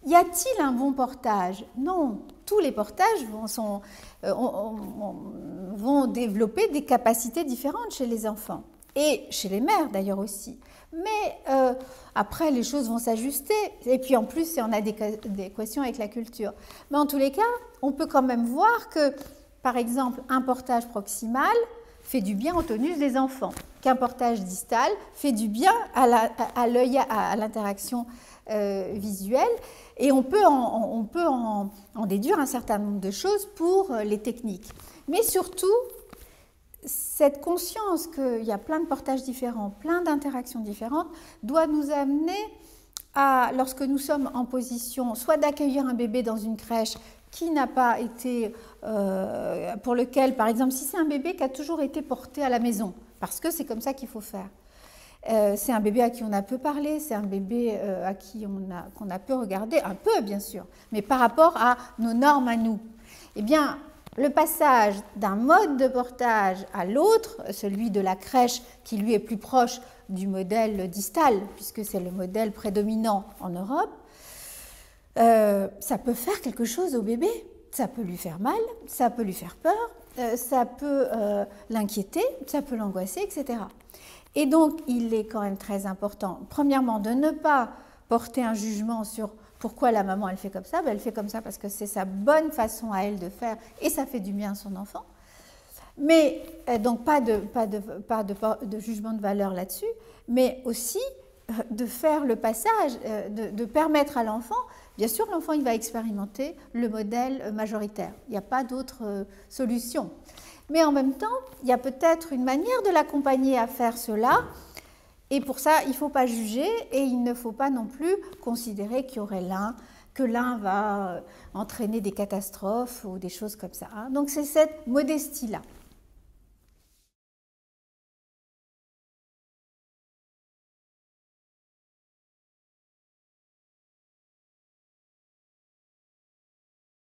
Y a-t-il un bon portage? Non, tous les portages vont développer des capacités différentes chez les enfants, et chez les mères d'ailleurs aussi. Mais après, les choses vont s'ajuster, et puis en plus, on a des équations avec la culture. Mais en tous les cas, on peut quand même voir que, par exemple, un portage proximal fait du bien au tonus des enfants, qu'un portage distal fait du bien à l'œil, à l'interaction visuelle, et on peut en déduire un certain nombre de choses pour les techniques. Mais surtout, cette conscience qu'il y a plein de portages différents, plein d'interactions différentes, doit nous amener à, lorsque nous sommes en position soit d'accueillir un bébé dans une crèche qui n'a pas été, pour lequel, par exemple, si c'est un bébé qui a toujours été porté à la maison, parce que c'est comme ça qu'il faut faire. C'est un bébé à qui on a peu parlé, c'est un bébé à qui qu'on a peu regardé, un peu bien sûr, mais par rapport à nos normes à nous. Eh bien, le passage d'un mode de portage à l'autre, celui de la crèche qui lui est plus proche du modèle distal, puisque c'est le modèle prédominant en Europe, ça peut faire quelque chose au bébé. Ça peut lui faire mal, ça peut lui faire peur, ça peut l'inquiéter, ça peut l'angoisser, etc. Et donc, il est quand même très important, premièrement, de ne pas porter un jugement sur pourquoi la maman elle fait comme ça. Elle fait comme ça parce que c'est sa bonne façon à elle de faire et ça fait du bien à son enfant. Mais donc pas de jugement de valeur là-dessus, mais aussi de faire le passage, de permettre à l'enfant, bien sûr l'enfant il va expérimenter le modèle majoritaire, il n'y a pas d'autre solution. Mais en même temps, il y a peut-être une manière de l'accompagner à faire cela. Et pour ça, il ne faut pas juger et il ne faut pas non plus considérer qu'il y aurait que l'un va entraîner des catastrophes ou des choses comme ça. Donc c'est cette modestie-là.